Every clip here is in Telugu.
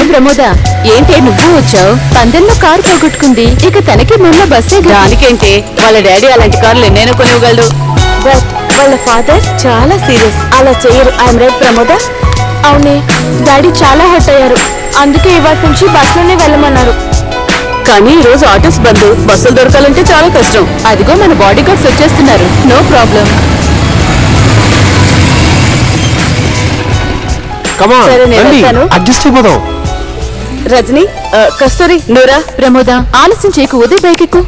ప్రమోద, ఏంటి నువ్వు వచ్చావు? పందెంలో కారు పోగొట్టుకుంది, ఇక తనకి మొన్న బస్సే. దానికేంటి, వాళ్ళ డాడీ అలాంటి కార్లు ఎన్నైనా కొనివ్వగలడు. బట్ వాళ్ళ ఫాదర్ చాలా సీరియస్, అలా చేయరు. I'm right Pramoda? అవునే, డాడీ చాలా హర్ట్ అయ్యారు, అందుకే ఇవాటి నుంచి బస్సులోనే వెళ్ళమన్నారు. కానీ ఈ రోజు ఆటోస్ బంద్, బస్సులు దొరకాలంటే చాలా కష్టం. అదిగో మన బాడీ గార్డ్స్ వచ్చేస్తున్నారు. No problem. అడ్జస్ట్ అయిపోదాం. రజని, కస్తూరి, నూరా. ప్రమోద, ఆలస్యం చేయకు, ఉదయ్ బైక్ ఎక్కు.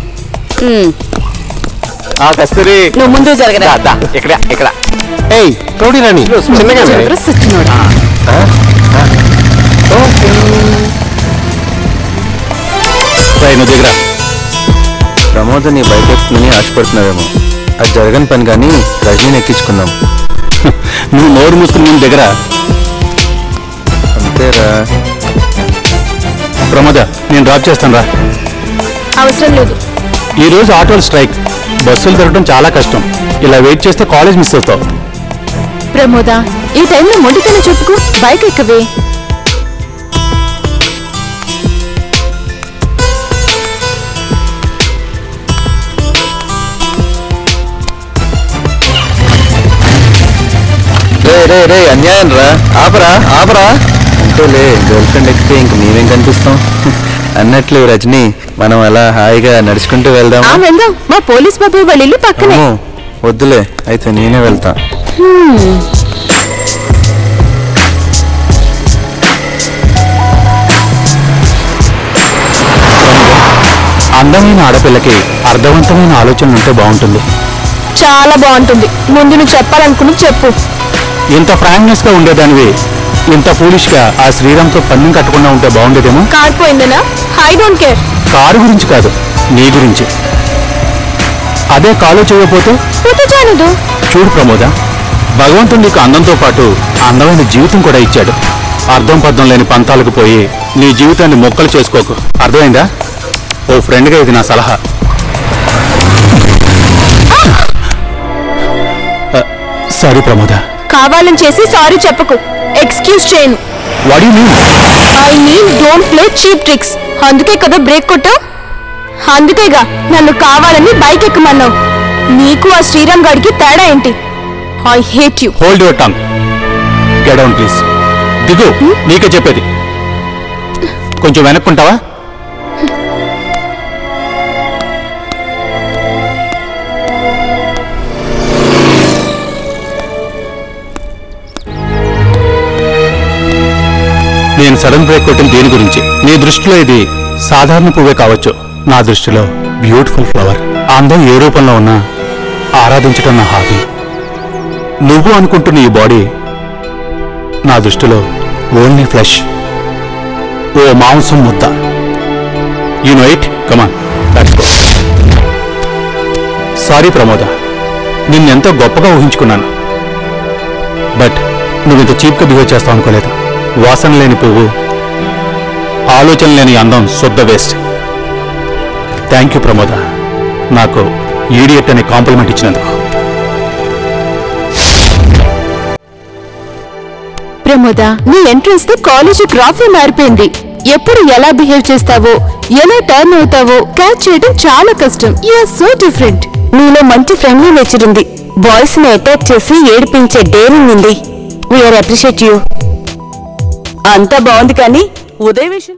కస్తూరి, నువ్వు ముందు జరగరా. ఇక్కడ ఇక్కడ రౌడీ రాణి చిన్నగా దగ్గర. ప్రమోద్ నీ బైక్ ఎక్కుని ఆశపడుతున్నావేమో, అది జరగని పని కానీ రజనీని ఎక్కించుకుందాం. నువ్వు నోరు మూసుకుని నేను దగ్గర. అంతేరా ప్రమోద, నేను డ్రాప్ చేస్తాను రా. అవసరం లేదు. ఈ రోజు ఆటోలు స్ట్రైక్, బస్సులు దొరకడం చాలా కష్టం. ఇలా వెయిట్ చేస్తే కాలేజ్ మిస్ అవుతావు. ప్రమోద, ఈ టైంలో మొండికని చెప్పుకో, బైక్ ఎక్కవే. రే అన్యాయం రా, ఆపరా ఆపరా. అంతేలే, గర్ల్ ఫ్రెండ్ ఎక్కితే ఇంక మేమేం కనిపిస్తాం. అన్నట్లు రజనీ, మనం అలా హాయిగా నడుచుకుంటూ వెళ్దాం. వెళ్దాం, మా పోలీస్ బాబు వాళ్ళ ఇల్లు పక్కనే. వద్దులే, అయితే నేనే వెళ్తా. అందమైన ఆడపిల్లకి అర్థవంతమైన ఆలోచనలు ఉంటే బాగుంటుంది. చాలా బాగుంటుంది. ముందు నువ్వు చెప్పాలనుకుని చెప్పు. ఇంత ఫ్రాంక్నెస్ గా ఉండేదానివి ఇంత ఫూలిష్ గా ఆ శ్రీరామ్తో పన్ను కట్టకుండా ఉంటే బాగుండేదేమో. కార్ పోయిందనా? I don't care. కారు గురించి కాదు, నీ గురించి. అదే కాలు చేయకపోతే చూడు ప్రమోద, భగవంతుడు నీకు అందంతో పాటు అందమైన జీవితం కూడా ఇచ్చాడు. అర్థం పర్థం లేని పంతాలకు పోయి నీ జీవితాన్ని మొక్కలు చేసుకోకు, అర్థమైందా? ఓ ఫ్రెండ్గా ఇది నా సలహా. సారీ ప్రమోద. కావాలని చేసి సారీ చెప్పకు, ఎక్స్క్యూజ్ చేయను. What you mean? I mean don't play cheap tricks. అందుకే కదా బ్రేక్ కొట్టావు, అందుకేగా నన్ను కావాలని బైక్ ఎక్కమన్నావు. నీకు ఆ శ్రీరామ్ గాడికి తేడా ఏంటి? I hate you. Hold your tongue. Get down please. దిగు, నీకే చెప్పేది. కొంచెం వెనక్కుంటావా? నేను సడన్ బ్రేక్ కొట్టిన దేని గురించి? నీ దృష్టిలో ఇది సాధారణ పువ్వే కావచ్చు, నా దృష్టిలో బ్యూటిఫుల్ ఫ్లవర్. అందం ఏ రూపంలో ఉన్నా ఆరాధించడం నా హాబీ. నువ్వు అనుకుంటున్న ఈ బాడీ నా దృష్టిలో ఓన్లీ ఫ్లెష్, ఓ మాంసం ముద్ద. You know it. Come on, let's go. Sorry Pramoda, నిన్నెంతో గొప్పగా ఊహించుకున్నాను, బట్ నువ్వు ఇంత చీప్గా బిహేవ్ చేస్తావు అనుకోలేదు. వాసన లేని పువ్వు, ఆలోచన లేని అందం శుద్ధ వేస్ట్. థ్యాంక్ యూ ప్రమోద, నాకు ఈడియట్ అనే కాంప్లిమెంట్ ఇచ్చినందుకు. ప్రమోద, నీ ఎంట్రన్స్ తో కాలేజీ ట్రాఫీ మారిపోయింది. ఎప్పుడు ఎలా బిహేవ్ చేస్తావో, ఎలా టర్న్ అవుతావో క్యాచ్ చేయడం చాలా కష్టం. You are so different. నీలో మంచి ఫ్రెండ్లీ నేచర్ ఉంది. బాయ్స్ ని అటాక్ చేసి ఏడిపించే డేరింగ్ ఉంది. We are appreciate you. అంతా బాగుంది, కానీ ఉదయ్ విషయం